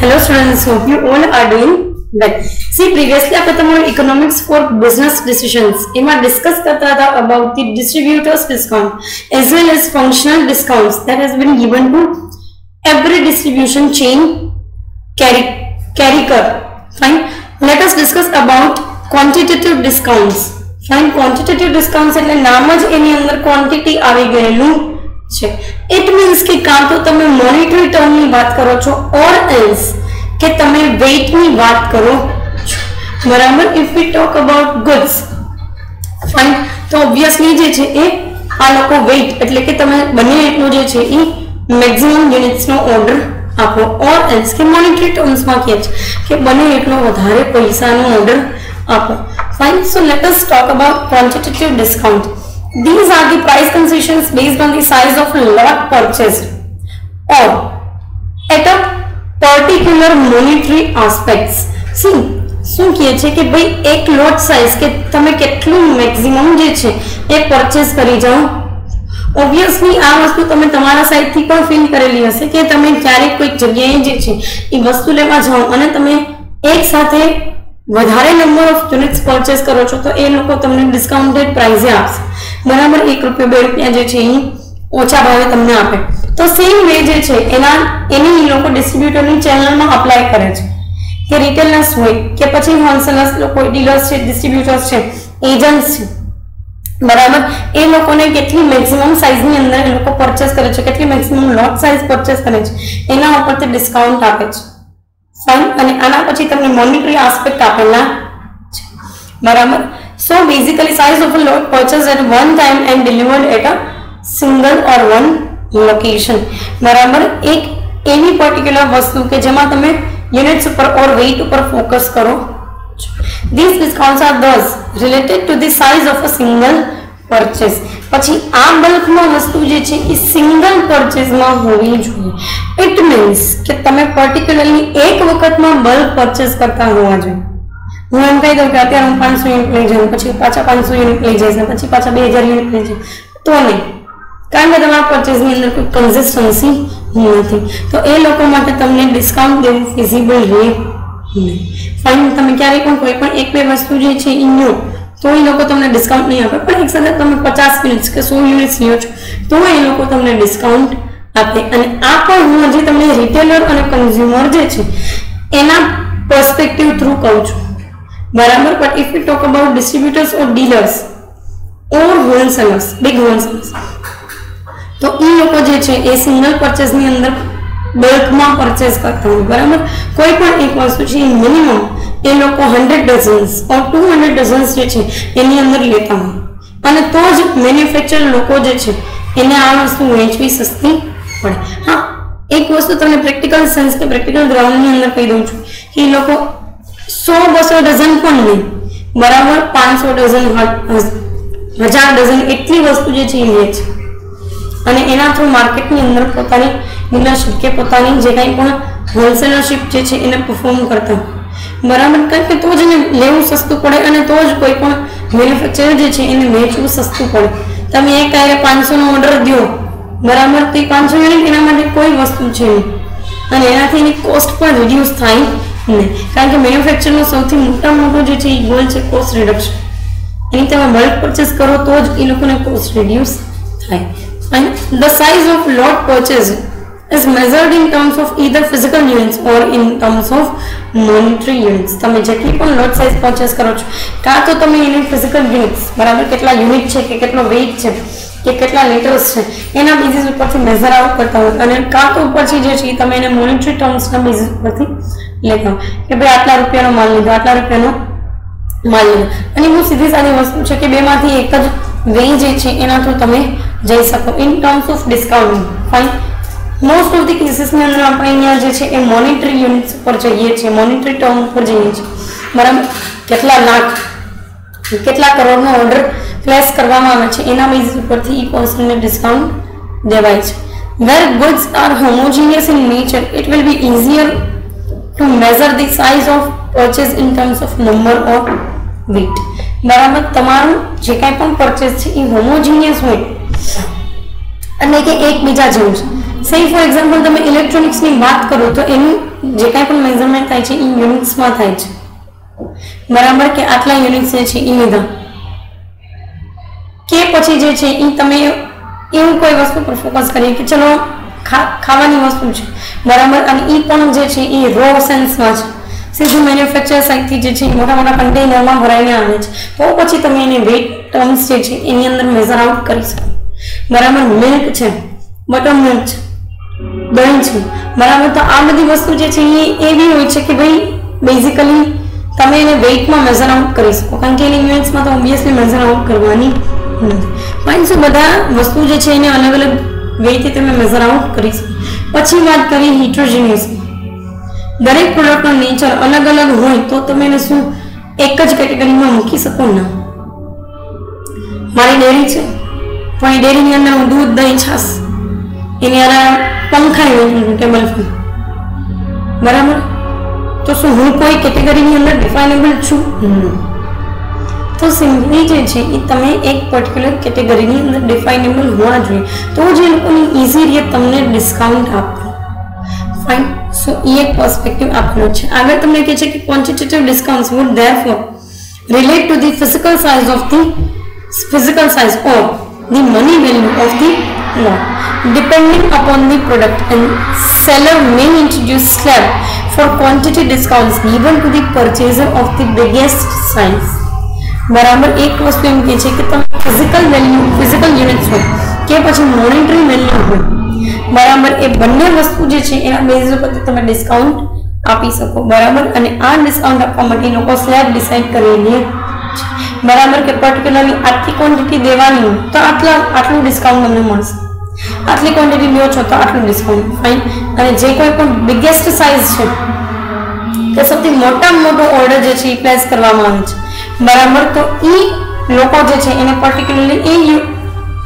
Hello students, hope you all are doing well. See, previously આપણે તમારું economics for business decisions એમાં discuss કરતા હતા about the distributors discount as well as functional discounts that has been given to every distribution chain carrier. Fine. Let us discuss about quantitative discounts. Fine. Quantitative discounts એટલે નામ જ એની અંદર quantity આવી ગયેલું છે. It means કે કાં તો તમે monetary term ની વાત કરો છો or else કે તમે weight ની વાત કરો છો. બરાબર. If we talk about goods, fine, તો obviously જે છે એ આ લોકો weight એટલે કે તમે બને એટલું જે છે એ maximum units નો order આપો or else કે monetary terms માં કહે છે કે બને એટલો વધારે પૈસાનો order આપો. Fine. So let us talk about quantitative discount. These are the price concessions based on the size of lot purchased or at a particular monetary aspects. See, શું કહે છે કે ભાઈ એક લોટ સાઇઝ કે તમે કેટલું મેક્સિમમ જે છે એ પરચેસ કરી જાઓ. ઓબ્વિયસલી આ વસ્તુ તમે તમારા સાઈડથી પણ ફીલ કરેલી હશે કે તમે ક્યારેક કોઈક જગ્યાએ જે છે એ વસ્તુ લેવા જાઓ અને તમે એક સાથે વધારે નંબર ઓફ યુનિટ્સ પરચેસ કરો છો તો એ લોકો તમને ડિસ્કાઉન્ટેડ પ્રાઇસે આપશે. બરાબર. ₹1 ₹2 જે છે એ ઓછા ભાવે તમને આપે. તો સેમ વે જે છે એની લોકો ડિસ્ટ્રીબ્યુટરની ચેનલમાં અપ્લાય કરે છે કે રિટેલર્સ હોય કે પછી હોલસેલર્સ લોકો, ડીલર્સ છે, ડિસ્ટ્રીબ્યુટર્સ છે, એજન્ટ્સ છે. બરાબર. એ લોકોને કેટલી મેક્સિમમ સાઇઝની અંદર એ લોકો પરચેસ કરે છે, કેટલી મેક્સિમમ લોટ સાઇઝ પરચેસ કરે છે એના ઉપરથી ડિસ્કાઉન્ટ આપે છે. ફાઇન. અને આના પછી તમને મોનેટરી આસ્પેક્ટ આપેલા છે. બરાબર. So basically size of a lot purchased at one time and delivered at a single or one location. બરાબર. એક એવી પર્ટિક્યુલર વસ્તુ કે જેમાં તમે યુનિટ્સ ઉપર ઓર વેઇટ ઉપર ફોકસ કરો. These discounts are thus related to the size of a single purchase. પછી આ બલ્કમાં વસ્તુ જે છે એ સિંગલ પરચેસમાં હોવી જોઈએ. ઇટ મીન્સ કે તમે પર્ટિક્યુલરલી એક વખતમાં બલ્ક પરચેસ કરતા હોવા જોઈએ. હું એમ કહી દઉં કે અત્યારે હું 500 યુનિટ લઈ જાઉં, પછી પાછા 500 યુનિટ લઈ જઈશ ને પછી પાછા 2000 યુનિટ લઈ જાઉં તો નહીં, કારણ કે તમારા પરચેસની અંદર કોઈ કન્સિસ્ટન્સી નથી. તો એ લોકો માટે તમને ડિસ્કાઉન્ટ દેવું ફિઝિબલ રહે નહીં. ફાઇન. તમે ક્યારેય પણ કોઈ પણ એક બે વસ્તુ જે છે એ લો તો એ લોકો તમને ડિસ્કાઉન્ટ નહીં આપે, પણ એક સાથે તમે 50 યુનિટ્સ કે 100 યુનિટ્સ લ્યો છો તો એ લોકો તમને ડિસ્કાઉન્ટ આપે. અને આ પણ હું હજી તમને રિટેલર અને કન્ઝ્યુમર જે છે એના પર્સપેક્ટિવ થ્રુ કહું છું. બરાબર. But if you talk about distributors or dealers or wholesalers, big wholesalers, તો એ લોકો જે છે એ સિંગલ પરચેસની અંદર બલ્કમાં પરચેસ કરતા હોય. બરાબર. કોઈ પણ એક વસ્તુ છે એ મિનિમમ એ લોકો 100 ડઝન્સ ઓર 200 ડઝન્સ જે છે એની અંદર લેતા હોય અને તો જ મેન્યુફેક્ચર લોકો જે છે એને આ વસ્તુ વેચવી સસ્તી પડે. હા, એક વસ્તુ તમને પ્રેક્ટિકલ સેન્સ કે પ્રેક્ટિકલ ગ્રાઉન્ડની અંદર કહી દઉં છું કે એ લોકો 100-200 ડઝન પણ નહીં, બરાબર, 500 ડઝન, 1000 ડઝન એટલી વસ્તુ જે છે એ લે છે અને એના થ્રુ માર્કેટની અંદર પોતાની ડીલરશીપ કે પોતાની જે કંઈ પણ હોલસેલરશીપ જે છે એને પરફોર્મ કરતા. બરાબર. કારણ કે તો જ એને લેવું સસ્તું પડે અને તો જ કોઈ પણ મેન્યુફેક્ચરર જે છે એને વેચવું સસ્તું પડે. તમે એક આરે 500 નો ઓર્ડર દો, બરાબર, તો 500 યુનિટ એના માટે કોઈ વસ્તુ છે નહીં અને એનાથી એની કોસ્ટ પણ રિડ્યુસ થાય નહીં, કારણ કે મેન્યુફેક્ચરનો સૌથી મોટો જે છે એ ગોલ છે કોસ્ટ રિડક્શન. એની તમે બલ્ક પરચેસ કરો તો જ એ લોકોને કોસ્ટ રિડ્યુસ થાય. And the size of lot purchase is measured in terms of either physical units or in terms of monetary units. તમે જેટલી પણ lot size purchase કરો છો કાં તો તમે એની physical units, બરાબર, કેટલા યુનિટ છે કે કેટલો વેઇટ છે કે કેટલા લીટર્સ છે એના બેઝિસ ઉપરથી મેઝર આઉટ કરતા હોય અને કાં તો ઉપરથી જે છે તમે એને મોનેટરી ટર્મ્સના બેઝિસ ઉપરથી લેતા હોય કે ભાઈ આટલા રૂપિયાનો માલ લીધો, આટલા રૂપિયાનો માલ લીધો. અને બહુ સીધી સાદી વસ્તુ છે કે બેમાંથી એક જ વે જે છે એના થ્રુ તમે જઈ શકો in terms of discount. Fine. Most of the કેસીસની અંદર આપણે અહીંયા જે છે એ મોનેટરી યુનિટ્સ ઉપર જઈએ છીએ, મોનેટરી ટર્મ ઉપર જઈએ છીએ. બરાબર. કેટલા લાખ, કેટલા કરોડનો ઓર્ડર પ્લેસ કરવામાં આવે છે એના બેઝિસ ઉપરથી એ પર્સનને ડિસ્કાઉન્ટ દેવાય છે. Where goods are homogeneous in nature, it will be easier to measure the size of purchase in terms of number or weight. બરાબર. તમારું જે કાંઈ પણ પરચેસ છે એ હોમોજીનિયસ હોય એટલે કે એકબીજા જેવું છે. સે ફોર એક્ઝામ્પલ તમે ઇલેક્ટ્રોનિક્સ ની વાત કરો તો એનું જે કાંઈ પણ મેઝરમેન્ટ થાય છે એ યુનિટ્સમાં થાય છે, બરાબર, કે આટલા યુનિટ્સ છે એ લીધા, કે પછી જે છે એ તમે એવું કોઈ વસ્તુ પર ફોકસ કરીએ કે ચલો ખાવાની વસ્તુ છે, બરાબર, અને એ પણ જે છે એ રો સેન્સમાં છે, સીધું મેન્યુફેક્ચર સાઇડથી જે છે મોટા મોટા કન્ટેનરમાં ભરાઈને આવે છે, તો પછી તમે એને વેટ ટર્મ્સ જે છે એની અંદર મેઝર આઉટ કરી શકો, બરાબર. મિલ્ક છે, બટર મિલ્ક છે, દહીં છે, બરાબર. તો આ બધી વસ્તુ જે છે એ એવી હોય છે કે ભાઈ બેઝિકલી તમે એને વેઇટમાં મેઝર આઉટ કરી શકો, કારણ કે એની યુનિટ્સમાં તો ઓબ્વિયસલી મેઝર આઉટ કરવાની નથી. પણ શું બધા વસ્તુ જે છે એને અલગ અલગ વેથી તમે મેઝર આઉટ કરી શકો. પછી વાત કરીએ હિટ્રોજીનિયસ. દરેક પ્રોડક્ટનો નેચર અલગ અલગ હોય તો તમે એને શું એક જ કેટેગરીમાં મૂકી શકો ના. મારી ડેરી છે પણ એ ડેરીની અંદર હું દૂધ, દહીં, છાશ, એની અંદર પંખા ટેબલ ફેન, બરાબર. તો શું હું કોઈ કેટેગરીની અંદર ડિફાઇનેબલ છું? તો સિમ્પલી જે છે એ તમે એક પર્ટિક્યુલર કેટેગરીની અંદર ડિફાઇનેબલ હોવા જોઈએ, તો જે લોકોની ઇઝી રીતે તમને ડિસ્કાઉન્ટ આપવું. ફાઇન. સો એ એક પર્સપેક્ટિવ આપેલો છે. આગળ તમને કહે છે કે quantitative discounts would therefore relate to the physical size or the money value of the lot, depending upon the product, and seller may introduce slab for quantity discounts given to the purchaser of the biggest size. બરાબર. એક વસ્તુ એમ કહે છે કે તમે physical units હોય કે પછી મોનેટરી વેલ્યુ હોય, બરાબર, એ બંને વસ્તુ જે છે એના બેઝ ઉપર તમે ડિસ્કાઉન્ટ આપી શકો, બરાબર. અને આ ડિસ્કાઉન્ટ આપવા માટે લોકો સ્લેબ ડિસાઇડ કરેલી છે, બરાબર, કે પર્ટિક્યુલરલી આટલી ક્વોન્ટિટી દેવાની તો આટલું ડિસ્કાઉન્ટ તમને મળશે, આટલી ક્વોન્ટિટી લ્યો છો તો આટલું ડિસ્કાઉન્ટ. ફાઇન. અને જે કોઈ પણ બિગેસ્ટ સાઇઝ છે કે સૌથી મોટામાં મોટો ઓર્ડર જે છે એ પ્લેસ કરવામાં આવે છે, બરાબર, તો એ લોકો જે છે એને પર્ટિક્યુલરલી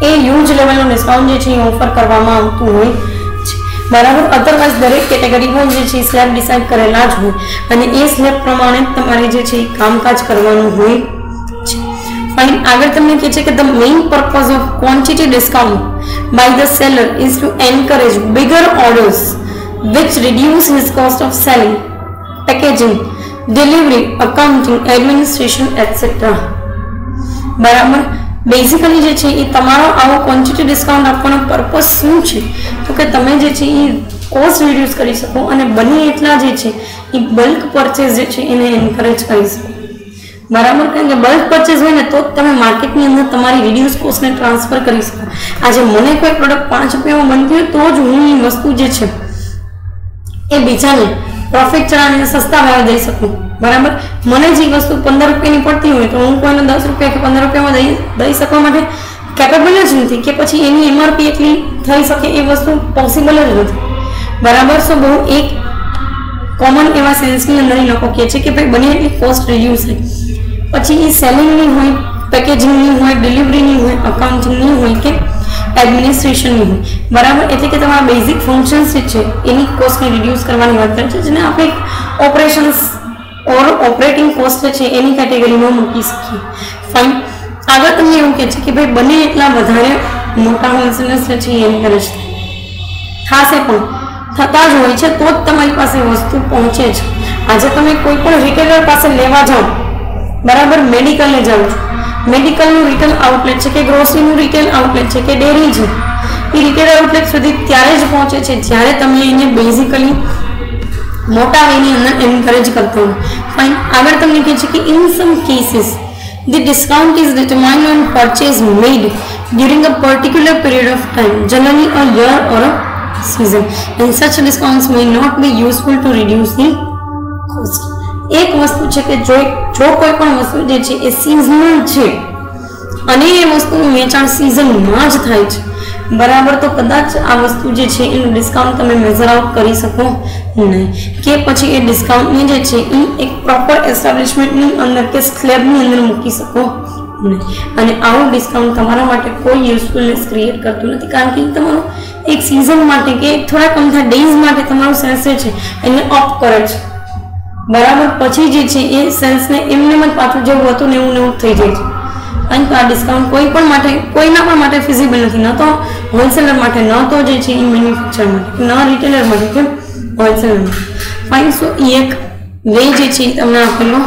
એ હ્યુજ લેવલનું ડિસ્કાઉન્ટ જે છે એ ઓફર કરવામાં આવતું હોય છે, બરાબર. અધરવાઇઝ દરેક કેટેગરીમાં જે છે સ્લેબ ડિસાઇડ કરેલા જ હોય અને એ સ્લેબ પ્રમાણે તમારે જે છે એ કામકાજ કરવાનું હોય છે. ફાઇન. આગળ તમને કહે છે કે the main purpose of quantity discount by the seller is to encourage bigger orders which reduce his cost of selling, packaging, delivery, accounting, administration, etc. બરાબર. બેઝિકલી જે છે એ તમારો આવો ક્વોન્ટિટી ડિસ્કાઉન્ટ આપવાનો પર્પસ શું છે તો કે તમે જે છે એ કોસ્ટ રિડ્યુસ કરી શકો અને બને એટલા જે છે એ બલ્ક પરચેઝ જે છે એને એન્કરેજ કરી શકો, બરાબર. કારણ કે બલ્ક પરચેઝ હોય ને તો તમે માર્કેટની અંદર તમારી રિડ્યુસ કોસ્ટને ટ્રાન્સફર કરી શકો. આજે મને કોઈ પ્રોડક્ટ 5 રૂપિયામાં બનતી હોય તો જ હું એ વસ્તુ જે છે એ બીજાને પ્રોફિટ ચલાવીને સસ્તા ભાવે દઈ શકું, બરાબર. મને જે વસ્તુ 15 રૂપિયાની પડતી હોય તો હું કોઈને 10 રૂપિયા કે 15 રૂપિયામાં દઈ શકવા માટે કેપેબલ જ નથી, કે પછી એની એમઆરપી એટલી થઈ શકે એ વસ્તુ પોસિબલ જ નથી, બરાબર. સો બહુ એક કોમન એવા સેન્સની અંદર લોકો કહે છે કે ભાઈ બને એટલી કોસ્ટ રિડ્યુસ થાય. પછી એ સેલિંગની હોય, પેકેજિંગની હોય, ડિલિવરીની હોય, અકાઉન્ટિંગની હોય કે એડમિનિસ્ટ્રેશનની હોય, બરાબર. એટલે કે તમારા બેઝિક ફંક્શન્સ જે છે એની કોસ્ટને રિડ્યુસ કરવાની વાત કરે છે, જેને આપણે ઓપરેશન્સ ઓર ઓપરેટિંગ કોસ્ટ છે એની કેટેગરીમાં મૂકી શકીએ. ફાઇન. આગળ તમને એવું કહે છે કે ભાઈ બને એટલા વધારે મોટા હોલસેલર્સ છે એ એન્કરેજ થશે પણ થતા જ હોય છે તો જ તમારી પાસે વસ્તુ પહોંચે છે. આજે તમે કોઈ પણ રિટેલર પાસે લેવા જાઓ, બરાબર, મેડિકલને જાઓ છો, મેડિકલનું રિટેલ આઉટલેટ છે કે ગ્રોસરીનું રિટેલ આઉટલેટ છે કે ડેરી છે, એ રિટેલ આઉટલેટ સુધી ત્યારે જ પહોંચે છે જ્યારે તમે એને બેઝિકલી મોટા વેની અંદર એન્કરેજ કરતો હોય. ફાઇન. આગળ તમને કહે છે કે in sum cases the discount is determined on purchase made during a particular period of time, generally a year or a season, and such discounts may not be useful to reduce the cost. એક વસ્તુ છે કે જો કોઈ પણ વસ્તુ જે છે એ સિઝનલ છે અને એ વસ્તુનું વેચાણ સિઝનમાં જ થાય છે, બરાબર, તો કદાચ આ વસ્તુ જે છે એનું ડિસ્કાઉન્ટ તમે મેઝર આઉટ કરી શકો નહીં, કે પછી એ ડિસ્કાઉન્ટની જે છે એ એક પ્રોપર એસ્ટાબ્લિશમેન્ટની અંદર કે સ્લેબની અંદર મૂકી શકો નહીં. અને આવું ડિસ્કાઉન્ટ તમારા માટે કોઈ યુઝફુલનેસ ક્રિએટ કરતું નથી, કારણ કે તમારું એક સિઝન માટે કે થોડા અમથા ડેઝ માટે તમારું સેલ્સ છે એને અપ કરે છે, બરાબર. પછી જે છે એ સેલ્સને એમને જ પાછું જેવું હતું ને એવું થઈ જાય છે. કારણ કે આ ડિસ્કાઉન્ટ કોઈ પણ માટે કોઈના પણ માટે ફિઝિબલ નથી, ન તો હોલસેલર માટે, ન તો જે છે એ મેન્યુફેક્ચર માટે, ન રિટેલર માટે કે હોલસેલર માટે. ફાઇન. સો એ એક વે જે છે એ તમને આપેલો.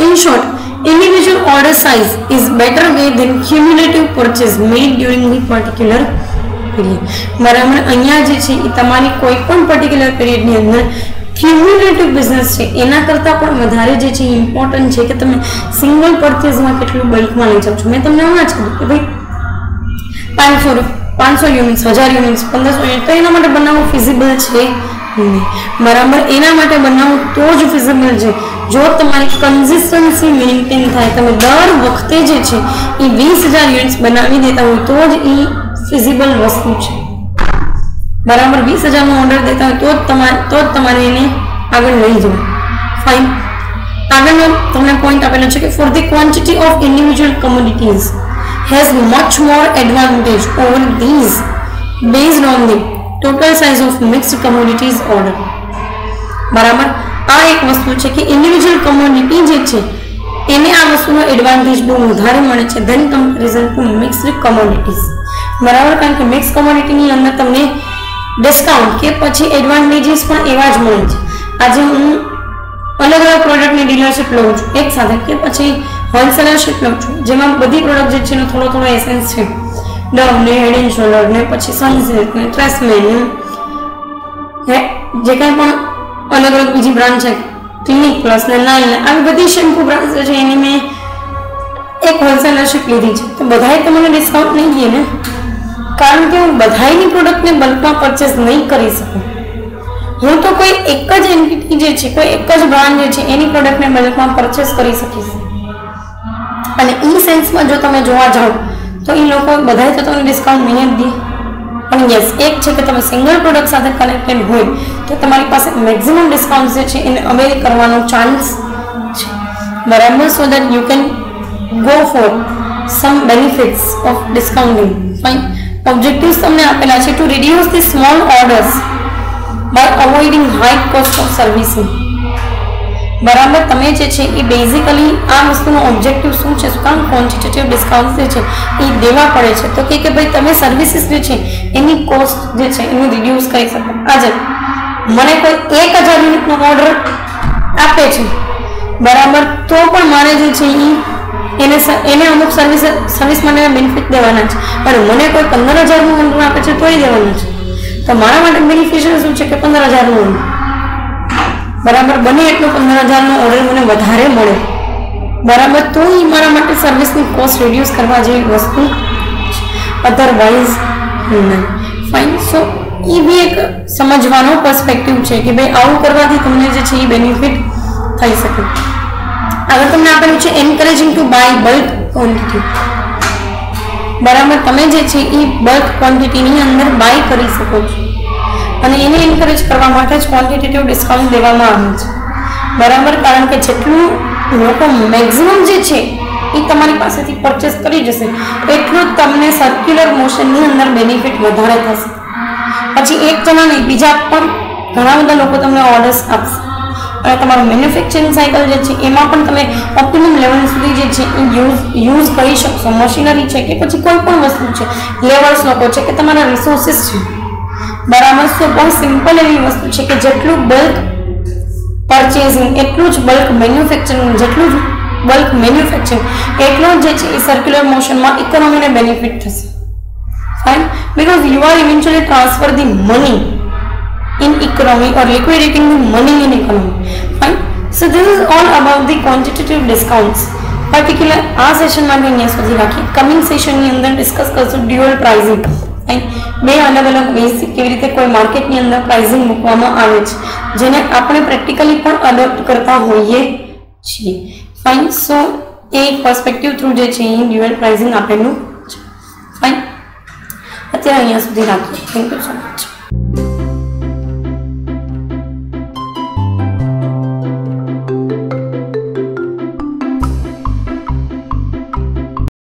In short, individual order size is better way than cumulative purchase made during the particular period. બરાબર. અહીંયા જે છે એ તમારી કોઈ પણ પર્ટિક્યુલર પીરિયડની અંદર ક્યુમ્યુલેટિવ બિઝનેસ છે એના કરતાં પણ વધારે જે છે ઇમ્પોર્ટન્ટ છે કે તમે સિંગલ પરચેઝમાં કેટલું બલ્કમાં લઈ જાઓ છો. મેં તમને હમણાં જ કીધું કે ભાઈ 500 યુનિટ્સ, 1000 યુનિટ્સ, 1500 યુનિટ, તો એના માટે બનાવવું ફિઝિબલ છે નહીં. બરાબર. એના માટે બનાવવું તો જ ફિઝિબલ છે જો તમારી કન્સિસ્ટન્સી મેન્ટેન થાય. તમે દર વખતે જે છે એ 20,000 યુનિટ્સ બનાવી દેતા હોય તો જ એ ફિઝિબલ વસ્તુ છે. બરાબર. 20,000 નો ઓર્ડર દેતા હોય તો જ તમારે એને આગળ લઈ જવું. ફાઇન. આગળનો તમને પોઈન્ટ આપેલો છે કે for the quantity of individual commodities has much more advantage over these based on the total size of mixed commodities order. બરાબર. આ એક વસ્તુ છે કે ઇન્ડિવિજ્યુઅલ કોમોડિટી જે છે એને આ વસ્તુનો એડવાન્ટેજ બહુ વધારે મળે છે than comparison to mixed commodities. બરાબર. કારણ કે મિક્સ કોમોડિટીની અંદર તમને ડિસ્કાઉન્ટ કે પછી એડવાન્ટેજીસ પણ એવા જ મળે છે. આજે હું અલગ અલગ પ્રોડક્ટની ડીલરશીપ લઉં છું એક સાથે કે પછી હોલસેલરશીપ લઉં છું જેમાં બધી પ્રોડક્ટ જે છે એનો થોડો થોડો એસેન્સ છે. ડવ ને, હેડ એન્ડ શોલ્ડર ને, પછી સનસિલ્ક ને, ટ્રેસમેન ને, જે કંઈ પણ અલગ અલગ બીજી બ્રાન્ડ છે, ક્લિનિક પ્લસ ને, નાઇલ ને, આવી બધી શેમ્પુ બ્રાન્ડ છે એની મેં એક હોલસેલરશીપ લીધી છે. તો બધાએ તો મને ડિસ્કાઉન્ટ નહીં દે ને, કારણ કે હું બધાની પ્રોડક્ટને બલ્કમાં પરચેસ નહીં કરી શકું. હું તો કોઈ એક જ એન્ટિટી જે છે, કોઈ એક જ બ્રાન્ડ જે છે એની પ્રોડક્ટને બલ્કમાં પરચેસ કરી શકીશ. અને એ સેન્સમાં જો તમે જોવા જાઓ તો એ લોકો બધાએ તો તમને ડિસ્કાઉન્ટ નહીં જ દે. પણ યસ, એક છે કે તમે સિંગલ પ્રોડક્ટ સાથે કનેક્ટેડ હોય તો તમારી પાસે મેક્સિમમ ડિસ્કાઉન્ટ જે છે એને અવેલ કરવાનો ચાન્સ છે. બરાબર. So that you can go for some benefits of discounting. Fine. Objectives તમને આપેલા છે to reduce the small orders by avoiding high cost of servicing. બરાબર. તમે જે છે એ બેઝિકલી આ વસ્તુનો ઓબ્જેક્ટિવ શું છે, શું કામ ક્વોન્ટિટેટિવ ડિસ્કાઉન્ટ જે છે એ દેવા પડે છે તો કે ભાઈ તમે સર્વિસીસ જે છે એની કોસ્ટ જે છે એને રિડ્યુસ કરી શકો. આજે મને કોઈ 1,000 યુનિટનો ઓર્ડર આપે છે, બરાબર, તો પણ મારે જે છે એને અમુક સર્વિસ મને બેનિફિટ દેવાના છે. પણ મને કોઈ 15,000નું ઓર્ડર આપે છે તોય દેવાનું છે. તો મારા માટે બેનિફિશિયલ શું છે કે 15,000નું ઓર્ડર, બરાબર, બને એટલો 15,000નો ઓર્ડર મને વધારે મળે, બરાબર, તો એ મારા માટે સર્વિસની કોસ્ટ રિડ્યુસ કરવા જેવી વસ્તુ, અધરવાઇઝ નહીં. ફાઇન. સો એ બી એક સમજવાનો પર્સપેક્ટિવ છે કે ભાઈ આવું કરવાથી તમને જે છે એ બેનિફિટ થઈ શકે. આગળ તમને આપેલું છે encouraging to buy bulk quantity. બરાબર. તમે જે છે એ બલ્ક ક્વોન્ટિટીની અંદર બાય કરી શકો છો અને એને એન્કરેજ કરવા માટે જ ક્વોન્ટિટેટિવ ડિસ્કાઉન્ટ દેવામાં આવે છે. બરાબર. કારણ કે જેટલું લોકો મેક્સિમમ જે છે એ તમારી પાસેથી પરચેસ કરી જશે એટલું જ તમને સર્ક્યુલર મોશનની અંદર બેનિફિટ વધારે થશે. પછી એક જણા નહીં, બીજા પણ ઘણા બધા લોકો તમને ઓર્ડર્સ આપશે અને તમારું મેન્યુફેક્ચરિંગ સાયકલ જે છે એમાં પણ તમે ઓપ્ટિમમ લેવલ સુધી જે છે એ યુઝ કરી શકશો. મશીનરી છે કે પછી કોઈ પણ વસ્તુ છે, લેબર્સ લોકો છે કે તમારા રિસોર્સિસ છે, બરાબર. સો બહુ સિમ્પલ એવી વસ્તુ છે કે જેટલું બલ્ક પરચેઝિંગ એટલું જ બલ્ક મેન્યુફેક્ચરિંગ, જેટલું જ બલ્ક મેન્યુફેક્ચરિંગ એટલું જ જે છે એ સર્ક્યુલર મોશનમાં ઇકોનોમીને બેનિફિટ થશે. Fine. Because you are eventually transfer the money in economy or liquidating the money in economy. Fine. So this is all about the quantitative discounts. Particular આ session માટે અહીંયા સુધી રાખીએ. કમિંગ સેશનની અંદર ડિસ્કસ કરશું dual pricing. Fine. બે અલગ અલગ વેઝ કેવી રીતે કોઈ માર્કેટની અંદર પ્રાઇસિંગ મૂકવામાં આવે છે જેને આપણે પ્રેક્ટિકલી પણ અડોપ્ટ કરતા હોઈએ છીએ. ફાઇન. સો એ પર્સપેક્ટિવ થ્રુ જે છે એ ડ્યુઅલ પ્રાઇસિંગ આપેલું છે. ફાઇન. અત્યારે અહીંયા સુધી રાખીએ. Thank you so much.